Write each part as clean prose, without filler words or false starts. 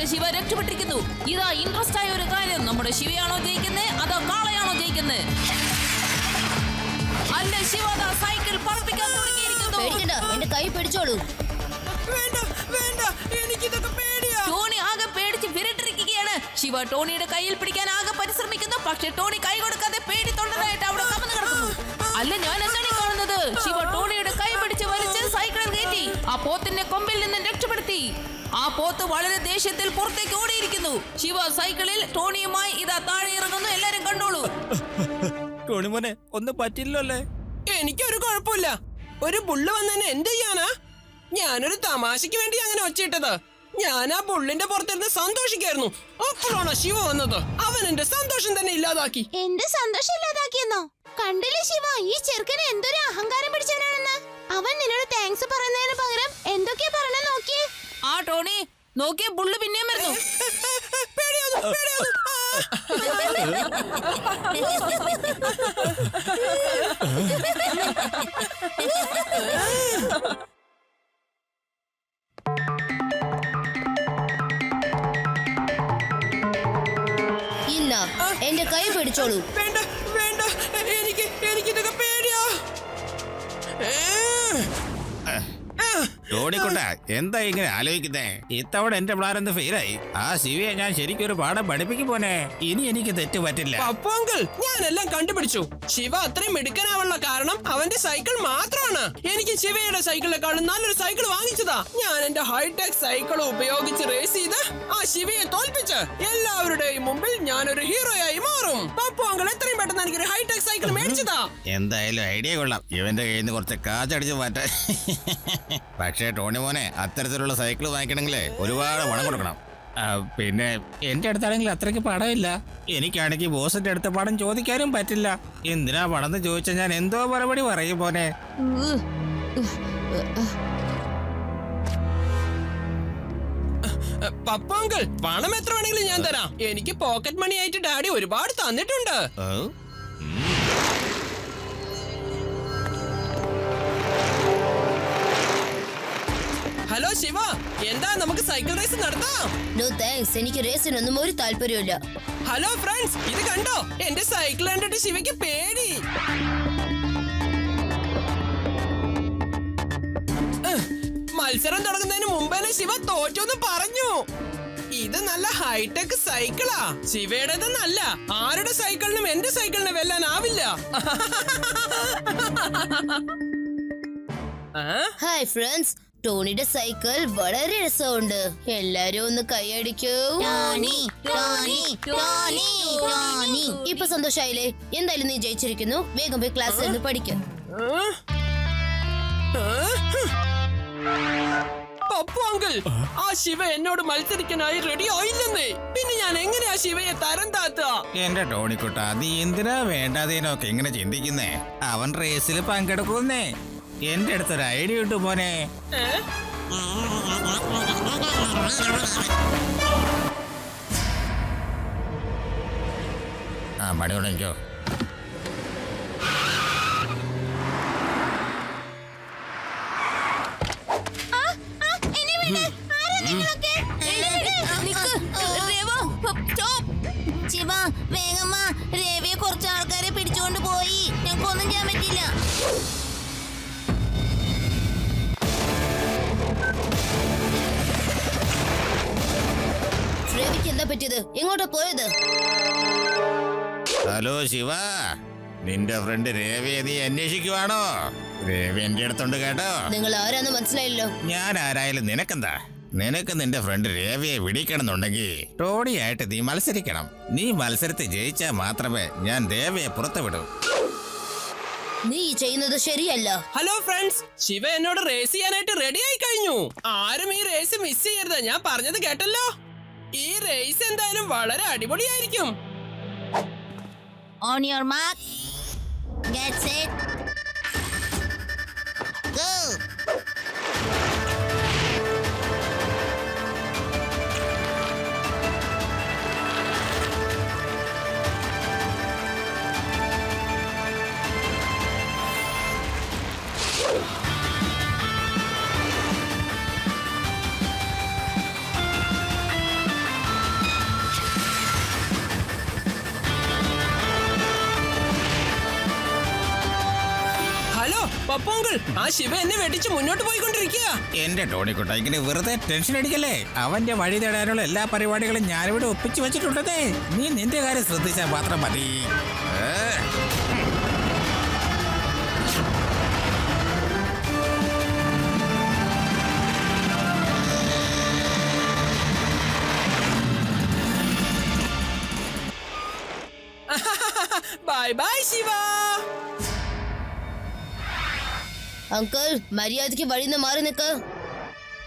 പക്ഷെ ശിവ രക്ഷപ്പെട്ടിരിക്കുന്നു. ഇതാ ഇൻട്രസ്റ്റ് ആയ ഒരു കാര്യം, നമ്മുടെ ശിവയാണോ ജയിക്കുന്നേ അതോ കാളയാണോ ജയിക്കുന്നേ? അല്ല, ശിവ സൈക്കിൾ പറപ്പിക്കാൻ തുടങ്ങിയിരിക്കുന്നു. പേടിക്കണ്ട, എന്റെ കൈ പിടിച്ചോളൂ. വേണ്ട വേണ്ട, എനിക്കിതൊക്കെ പേടിയാ. ടോണി ആകെ പേടിച്ച് വിരട്ടിരിക്കുകയാണ്. ശിവ ടോണിയുടെ കയ്യിൽ പിടിക്കാൻ ആകെ പരിശ്രമിക്കുന്നു. പക്ഷെ ടോണി കൈ കൊടുക്കാതെ പേടി തൊണ്ടനായിട്ട് അവിടെ കമന്ന് കിടക്കുന്നു. അല്ല, ഞാൻ എന്താണ് ഈ കാണുന്നത്? ശിവ ടോണിയുടെ കൈ പിടിച്ച് വലിച്ച് സൈക്കിളിൽ കയറ്റി ആ പോത്തിന്റെ കൊമ്പിൽ നിന്ന് രക്ഷപ്പെടുത്തി. ആ പോത്ത് വളരെ ദേഷ്യത്തിൽ പുറത്തേക്ക് ഓടിയിരിക്കുന്നു. ശിവ സൈക്കിളിൽ ടോണിയുമായി ഇതാ താഴെ ഇറങ്ങുന്നു. എല്ലാരും കണ്ടോളൂ. ടോണി മോനെ ഒന്നും പറ്റില്ലല്ലേ? എനിക്കൊരു കുഴപ്പമില്ല. ഒരു ബുള്ള് വന്നെന്നെ എന്ത് ചെയ്യാനാ? ഞാനൊരു തമാശക്ക് വേണ്ടി അങ്ങനെ ഒച്ചിട്ടത്. ഞാൻ ആ ബുള്ളിന്റെ പുറത്തിരുന്ന് സന്തോഷിക്കായിരുന്നു. അപ്പോഴാണോ ശിവ വന്നത്. അവൻ എന്റെ സന്തോഷം തന്നെ ഇല്ലാതാക്കി. എന്റെ സന്തോഷം ഇല്ലാതാക്കിയെന്നോ? കണ്ടില്ലേ ശിവ, ഈ ചെറുക്കന് എന്തൊരു അഹങ്കാരം പിടിച്ചവനാണെന്ന്. അവൻ നിന്നോട് താങ്ക്സ് പറയുന്നതിന് പകരം എന്തൊക്കെയാ പറഞ്ഞ നോക്കിയേ. ആ ടോണി നോക്കിയ ബുള്ള് പിന്നെയും വരുന്നു. പേടിയാവുന്നു, പേടിയാവുന്നു. ഇന്ന എന്റെ കൈ പിടിച്ചോളൂ. വേണ്ട വേണ്ട, എനിക്കിതൊക്കെ പേടിയാ. ടോണിക്കുട്ട എന്താ ഇങ്ങനെ ആലോചിക്കുന്നേ? ഇത്തവണ എന്റെ പ്ലാൻ എന്ത് ഫെയിലായി. ആ ശിവയെ ഞാൻ ശരിക്കും ഒരു പാഠം പഠിപ്പിക്കും പോനെ. ഇനി എനിക്ക് തെറ്റ് പറ്റില്ല. പപ്പു അങ്കിൾ, ഞാനെല്ലാം കണ്ടുപിടിച്ചു. ശിവ അത്രയും മിടുക്കനാവാനുള്ള കാരണം അവന്റെ സൈക്കിൾ മാത്രമാണ്. എനിക്ക് ശിവയുടെ സൈക്കിളിനെക്കാളും നല്ലൊരു സൈക്കിൾ വാങ്ങിച്ചതാ. ഞാൻ എന്റെ ഹൈടെക് സൈക്കിൾ ഉപയോഗിച്ച് റേസ് ചെയ്ത് ആ ശിവയെ തോൽപ്പിച്ച് എല്ലാവരുടെയും മുമ്പിൽ ഞാനൊരു ഹീറോയായി മാറും. പപ്പു അങ്കിൾ എത്രയും പെട്ടെന്ന് എനിക്കൊരു ഹൈടെക് സൈക്കിൾ മേടിച്ചതാ. എന്തായാലും ഐഡിയ കൊള്ളാം. ഇവന്റെ കയ്യിൽ നിന്ന് കുറച്ച് കാച്ചടിച്ച് മാറ്റാൻ. പക്ഷേ ടോണി മോനെ, അത്തരത്തിലുള്ള സൈക്കിൾ വാങ്ങിക്കണമെങ്കിൽ ഒരുപാട് പണം കൊടുക്കണം. പിന്നെ എന്റെ അടുത്താണെങ്കിൽ അത്രയ്ക്ക് പണമില്ല. എനിക്കാണെങ്കിൽ ബോസിന്റെ അടുത്ത പണം ചോദിക്കാനും പറ്റില്ല. എന്തിനാ പണം എന്ന് ചോദിച്ചാൽ ഞാൻ എന്തോ മറുപടി പറയും പോനെ. പപ്പു അങ്കിൾ, പണം എത്ര വേണമെങ്കിലും ഞാൻ തരാം. എനിക്ക് പോക്കറ്റ് മണി ആയിട്ട് ഡാഡി ഒരുപാട് തന്നിട്ടുണ്ട്. ഹലോ ശിവ, എന്താ നമുക്ക് സൈക്കിൾ റേസ് നടത്താം? നോ താങ്ക്സ്, എനിക്ക് റേസിനൊന്നും ഒരു താല്പര്യമില്ല. ഹലോ ഫ്രണ്ട്സ്, ഇത് കണ്ടോ? എന്റെ സൈക്കിൾ കണ്ടിട്ട് ശിവയ്ക്ക് പേടി. മത്സരം തുടങ്ങുന്നതിന് മുമ്പേ ശിവ തോറ്റോന്ന് പറഞ്ഞു. ഇത് നല്ല ഹൈടെക് സൈക്കിളാ. ശിവയുടേതെന്നല്ല. ആരുടെ സൈക്കിളിനും എന്റെ സൈക്കിളിനെ വെല്ലാനാവില്ല. ഹായ് ഫ്രണ്ട്സ്, ടോണിയുടെ സൈക്കിൾ വളരെ രസമുണ്ട്. എല്ലാരും ഒന്ന് കൈയടിക്കൂ. Tony, Tony, Tony, Tony. ഇപ്പൊ സന്തോഷായില്ലേ? എന്തായാലും നീ ജയിച്ചിരിക്കുന്നു. വേഗം പോയി ക്ലാസ്സിൽ നിന്ന് പഠിക്കാം. പപ്പു അങ്കിൾ, ആ ശിവ എന്നോട് മത്സരിക്കാനായി റെഡി ആയില്ലെന്നേ. പിന്നെ ഞാൻ എങ്ങനെയാ ശിവയെ തരം താത്തുക? എന്റെ ടോണിക്കുട്ട, നീ എന്തിനാ വേണ്ടാതേനൊക്കെ ഇങ്ങനെ ചിന്തിക്കുന്നേ? അവൻ റേസിൽ പങ്കെടുക്കുന്നേ. എന്റെ അടുത്തൊരു ഐഡിയ ഉണ്ട് മോനെ. ആ മണി തുടങ്ങിക്കോ. ശിവ വേഗമ്മ, രവിയെ കുറച്ച് ആൾക്കാരെ പിടിച്ചുകൊണ്ട് പോയി. ഞങ്ങൾക്കൊന്നും ചെയ്യാൻ പറ്റില്ല. രവിക്ക് എന്താ പറ്റിയത്? എങ്ങോട്ടാ പോയത്? ഹലോ ശിവ, നിന്റെ ഫ്രണ്ട് രവിയെ നീ അന്വേഷിക്കുവാണോ? രവി എന്റെ അടുത്തുണ്ട് കേട്ടോ. നിങ്ങൾ ആരാന്ന് മനസ്സിലായല്ലോ. ഞാൻ ആരായാലും നിനക്കെന്താ? നിനക്ക് നിന്റെ ഫ്രണ്ട് രവിയെ വിടിക്കണമെന്നുണ്ടെങ്കിൽ ടോണിയായിട്ട് നീ മത്സരിക്കണം. നീ മത്സരത്തിൽ ജയിച്ചാൽ മാത്രമേ ഞാൻ രവിയെ പുറത്തു വിടൂ. നീ ചെയ്യുന്നത് ശരിയല്ല. ഹലോ ഫ്രണ്ട്സ്, ശിവ എന്നോട് റേസ് ചെയ്യാനായിട്ട് റെഡി ആയി കഴിഞ്ഞു. ആരും ഈ റേസ് മിസ് ചെയ്യരുത്. ഞാൻ പറഞ്ഞത് കേട്ടല്ലോ. ഈ റേസ് എന്തായാലും വളരെ അടിപൊളിയായിരിക്കും. On your mark, get set, go. പപ്പോങ്കിൾ, ആ ശിവ എന്നെ വെട്ടിച്ച് മുന്നോട്ട് പോയിക്കൊണ്ടിരിക്കുക. എന്റെ ടോണിക്കുട്ട ഇങ്ങനെ വെറുതെ ടെൻഷൻ അടിക്കല്ലേ. അവന്റെ വഴി തേടാനുള്ള എല്ലാ പരിപാടികളും ഞാനിവിടെ ഒപ്പിച്ചു വെച്ചിട്ടുണ്ടതേ. നീ നിന്റെ കാര്യം ശ്രദ്ധിച്ചാൽ മാത്രം മതി. Bye bye Shiva. അങ്കിൾ, മര്യാദയ്ക്ക് വഴിന്ന് മാറി നിൽക്ക്.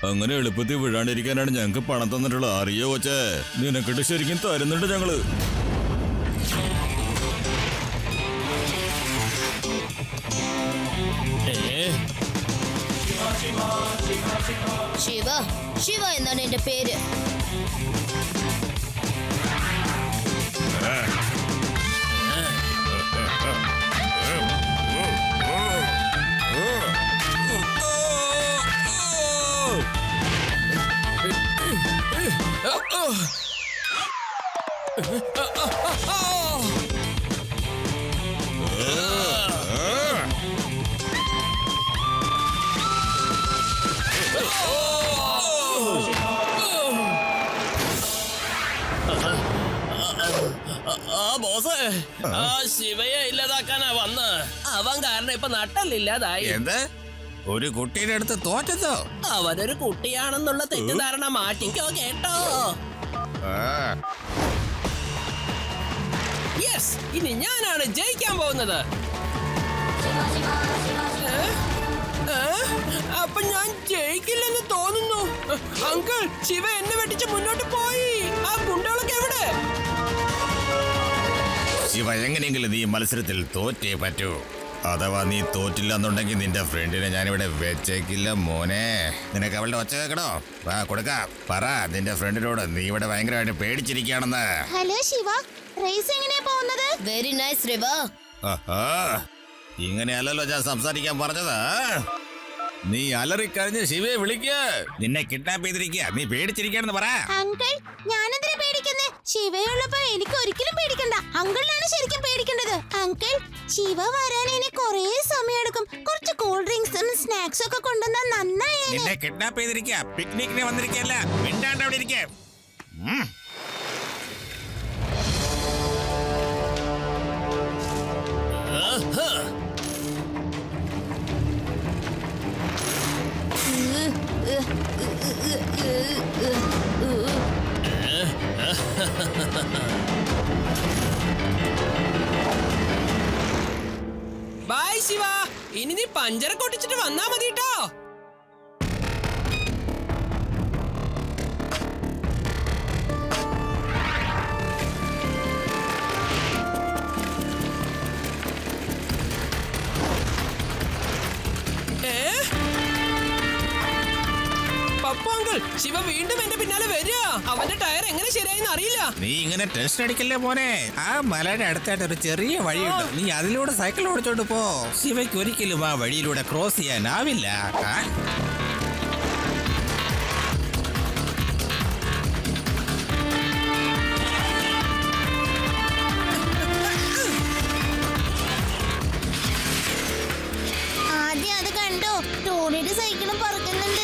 അങ്ങനെ എളുപ്പത്തിൽ വീഴാണ്ടിരിക്കാനാണ് ഞങ്ങക്ക് പണം തന്നിട്ടുള്ളത്. അറിയോ കൊച്ചേ, നിനക്കിട്ട് ശരിക്കും തരുന്നുണ്ട് ഞങ്ങള്. ശിവ, ശിവ എന്നാണ് എന്റെ പേര്. ആ ശിവയെ ഇല്ലാതാക്കാനാ വന്ന്. അവൻ കാരണം ഇപ്പൊ നട്ടല്ലില്ലാതായി. എന്ത്? ഒരു കുട്ടിയുടെ അടുത്ത് തോറ്റതോ? അവനൊരു കുട്ടിയാണെന്നുള്ള തെറ്റിദ്ധാരണ മാറ്റിക്കോ കേട്ടോ. യെസ്, ഇനി ഞാനാണ് ജയിക്കാൻ പോകുന്നത്. അപ്പൊ ഞാൻ ജയിക്കില്ലെന്ന് തോന്നുന്നു. അങ്കിൾ, ശിവ എന്നെ വെട്ടിച്ച് മുന്നോട്ട് പോയി. ആ ഗുണ്ടകളൊക്കെ എവിടെ? ശിവ, എങ്ങനെയെങ്കിലും നീ മത്സരത്തിൽ തോറ്റേ പറ്റൂ. അഥവാ നീ തോറ്റില്ല എന്നുണ്ടെങ്കിൽ നിന്റെ ഫ്രണ്ടിനെ ഞാനിവിടെ വെച്ചേക്കില്ല മോനെ. നിനക്ക് അവളുടെ ഒച്ച കേൾക്കണോ? വാ കൊടുക്കാം. പറ നിന്റെ ഫ്രണ്ടിനോട് നീ ഇവിടെ ഭയങ്കരമായിട്ട് പേടിച്ചിരിക്കുകയാണെന്ന്. ഹലോ ശിവ, റേസ് എങ്ങനെയാ പോകുന്നത്? Very nice Riva. ഇങ്ങനെയല്ലല്ലോ ഞാൻ സംസാരിക്കാൻ പറഞ്ഞത്. നീ അലറിക്കറിഞ്ഞ് ശിവയെ വിളിക്ക. നിന്നെ കിഡ്നാപ്പ് ചെയ്തിരിക്കുക. നീ പേടിച്ചിരിക്കുകയാണെന്ന് പറ. അങ്കിൾ, ഞാനെന്തിനാ പേടിക്കുന്നേ? ശിവയുള്ളപ്പോ എനിക്ക് ഒരിക്കലും പേടിക്കണ്ട. അങ്കിളിനാണ് ശരിക്കും പേടിക്കേണ്ടത്. അങ്കിൾ, ശിവ വരാൻ ഇനി കുറേ സമയം എടുക്കും. കുറച്ച് കൂൾ ഡ്രിങ്ക്സും സ്നാക്സും ഒക്കെ കൊണ്ടുവന്നാൽ നന്നായി. നിന്നെ കിഡ്നാപ്പ് ചെയ്തിരിക്കുക. പിക്നിക്കിന് വന്നിരിക്കല്ല. മിണ്ടാണ്ട് അവിടെ ഇരിക്കേ. ബൈ ശിവ, ഇനി നീ പഞ്ചര കൊട്ടിച്ചിട്ട് വന്നാ മതി കേട്ടോ. പപ്പോങ്കിൾ, ശിവ വീണ്ടും എന്റെ പിന്നാലെ വരിക. അവന്റെ ടയർ എങ്ങനെ ശരിയായെന്ന് അറിയില്ല. നീ ഇങ്ങനെ ടെൻഷൻ അടിക്കല്ലേ മോനെ. ആ മലയുടെ അടുത്തായിട്ട് ഒരു ചെറിയ വഴിയുണ്ട്. നീ അതിലൂടെ സൈക്കിൾ ഓടിച്ചോണ്ട് പോ. ശിവയ്ക്ക് ഒരിക്കലും ആ വഴിയിലൂടെ ക്രോസ് ചെയ്യാനാവില്ല. ആദ്യം അത് കണ്ടോ? ടോണിയുടെ സൈക്കിളും പറക്കുന്നുണ്ട്.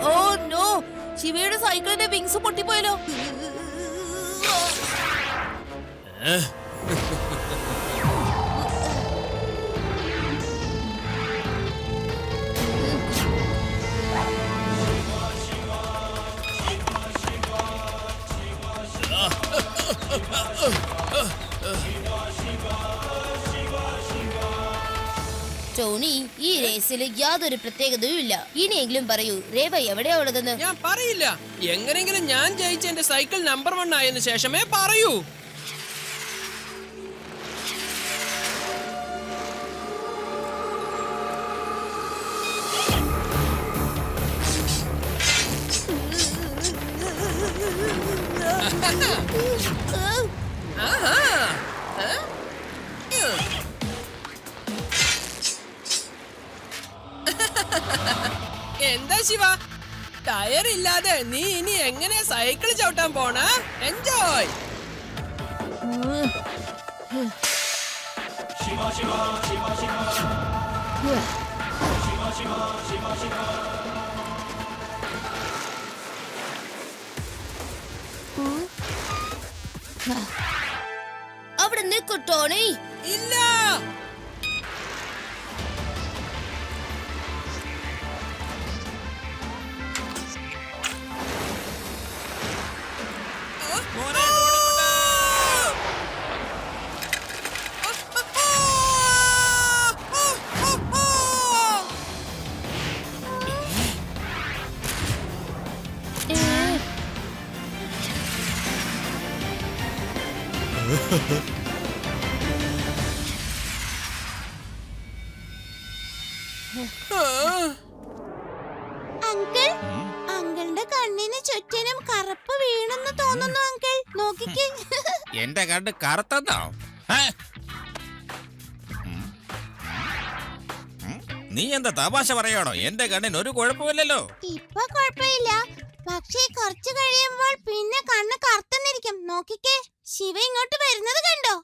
ഓ നോ, ശിവയുടെ സൈക്കിളിന്റെ വിങ്സ് പൊട്ടിപ്പോയല്ലോ. ടോണി, ഈ റേസിൽ യാതൊരു പ്രത്യേകതയും ഇല്ല. ഇനിയെങ്കിലും പറയൂ, രേവ എവിടെയാ ഉള്ളതെന്ന്. ഞാൻ പറയില്ല. എങ്ങനെങ്കിലും ഞാൻ ജയിച്ച എന്റെ സൈക്കിൾ നമ്പർ 1 ആയതിനു ശേഷമേ പറയൂ. ശിവ. ടയർ ഇല്ലാതെ നീ ഇനി എങ്ങനെ സൈക്കിൾ ചവിട്ടാൻ പോണ? എൻജോയ്. അവിടെ നിൽക്കൂ ടോണി. ഇല്ല. അങ്കിൾ, അങ്കിളിന്റെ കണ്ണിന് ചുറ്റിനും കറുപ്പ് വീണെന്ന് തോന്നുന്നു അങ്കിൾ. നോക്കിക്കേ. എന്റെ കണ്ണ് കറുത്തന്നോ? ഏ? നീ എന്താ തമാശ പറയാണോ? എന്റെ കണ്ണിന് ഒരു കുഴപ്പമില്ലല്ലോ. ഇപ്പൊ കുഴപ്പമില്ല, പക്ഷേ കുറച്ചു കഴിയുമ്പോൾ പിന്നെ കണ്ണ് കറുത്തുന്നിരിക്കും. നോക്കിക്കേ, ശിവ ഇങ്ങോട്ട് വരുന്നത് കണ്ടോ?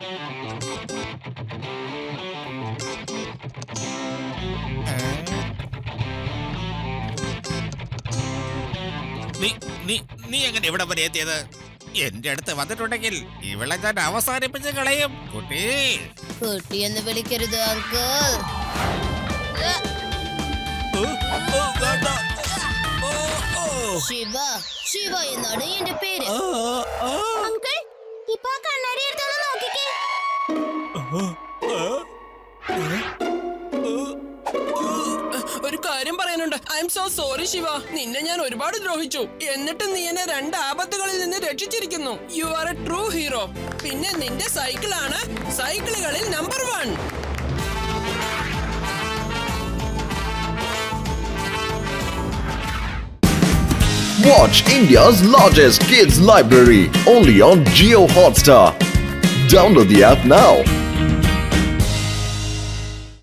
നീ എങ്ങനെ ഇവിടെ വരെ എത്തിയത്? എന്റെ അടുത്ത് വന്നിട്ടുണ്ടെങ്കിൽ ഇവളെ ഞാൻ അവസാനിപ്പിച്ച് കളയും. കുട്ടി, കുട്ടിയെന്ന് വിളിക്കരുത് അങ്കിൾ. ശിവ, ശിവ എന്നാണ് എന്റെ പേര്. അങ്കിൾ, ഇപ്പൊ ആ കണ്ണാടി എടുത്തൊന്ന് നോക്കിക്കേ. ഒരു കാര്യം പറയാനുണ്ട്. I M so sorry Shiva. നിന്നെ ഞാൻ ഒരുപാട് ദ്രോഹിച്ചു. എന്നിട്ട് നീ എന്നെ 2 ആപത്തുകളിൽ നിന്ന് രക്ഷിച്ചിരിക്കുന്നു. You are a true hero. പിന്നെ നിന്റെ സൈക്കിളാണ് സൈക്കിളുകളിൽ number 1. Watch India's largest kids library only on Geo Hotstar. Download the app now.